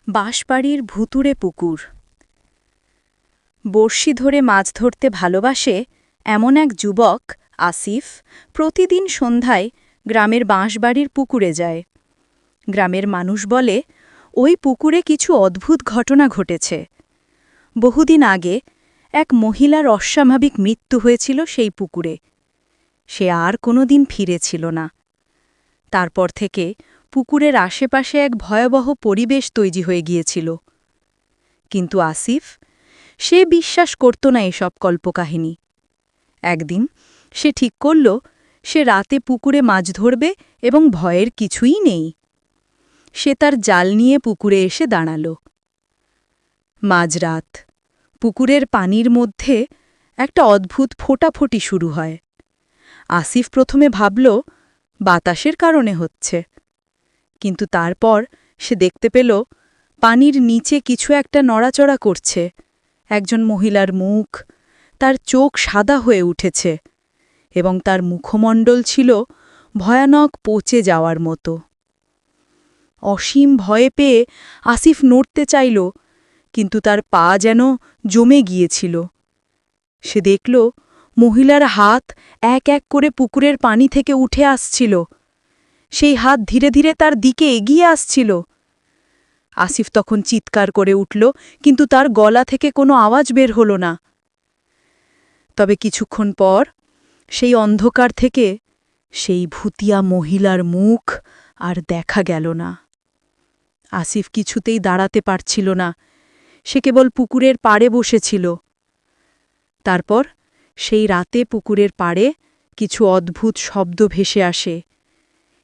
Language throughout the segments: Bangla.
বাঁশবাড়ির ভুতুড়ে পুকুর। বড়শি ধরে মাছ ধরতে ভালোবাসে এমন এক যুবক আসিফ প্রতিদিন সন্ধ্যায় গ্রামের বাঁশবাড়ির পুকুরে যায়। গ্রামের মানুষ বলে ওই পুকুরে কিছু অদ্ভুত ঘটনা ঘটেছে। বহুদিন আগে এক মহিলার অস্বাভাবিক মৃত্যু হয়েছিল সেই পুকুরে। সে আর কোনোদিন ফিরেছিল না। তারপর থেকে পুকুরের আশেপাশে এক ভয়াবহ পরিবেশ তৈরি হয়ে গিয়েছিল। কিন্তু আসিফ সে বিশ্বাস করত না এসব কল্পকাহিনী। একদিন সে ঠিক করল সে রাতে পুকুরে মাছ ধরবে এবং ভয়ের কিছুই নেই। সে তার জাল নিয়ে পুকুরে এসে দাঁড়াল। মাঝরাত পুকুরের পানির মধ্যে একটা অদ্ভুত ফোটাফুটি শুরু হয়। আসিফ প্রথমে ভাবল বাতাসের কারণে হচ্ছে, কিন্তু তারপর সে দেখতে পেল পানির নিচে কিছু একটা নড়াচড়া করছে। একজন মহিলার মুখ, তার চোখ সাদা হয়ে উঠেছে এবং তার মুখমণ্ডল ছিল ভয়ানক পচে যাওয়ার মতো। অসীম ভয়ে পেয়ে আসিফ নড়তে চাইল, কিন্তু তার পা যেন জমে গিয়েছিল। সে দেখল মহিলার হাত এক এক করে পুকুরের পানি থেকে উঠে আসছিল। সেই হাত ধীরে ধীরে তার দিকে এগিয়ে আসছিল। আসিফ তখন চিৎকার করে উঠল, কিন্তু তার গলা থেকে কোনো আওয়াজ বের হল না। তবে কিছুক্ষণ পর সেই অন্ধকার থেকে সেই ভূতিয়া মহিলার মুখ আর দেখা গেল না। আসিফ কিছুতেই দাঁড়াতে পারছিল না। সে কেবল পুকুরের পাড়ে বসেছিল। তারপর সেই রাতে পুকুরের পাড়ে কিছু অদ্ভুত শব্দ ভেসে আসে।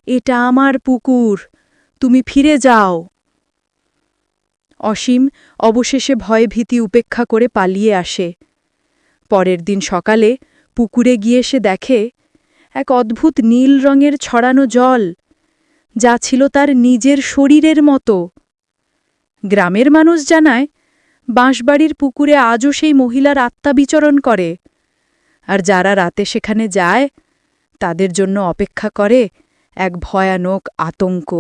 এটা আমার পুকুর, তুমি ফিরে যাও। অসীম অবশেষে ভয় ভীতি উপেক্ষা করে পালিয়ে আসে। পরের দিন সকালে পুকুরে গিয়ে সে দেখে এক অদ্ভুত নীল রঙের ছড়ানো জল, যা ছিল তার নিজের শরীরের মতো। গ্রামের মানুষ জানায় বাঁশবাড়ির পুকুরে আজও সেই মহিলার আত্মা বিচরণ করে, আর যারা রাতে সেখানে যায় তাদের জন্য অপেক্ষা করে এক ভয়ানক আতঙ্ক।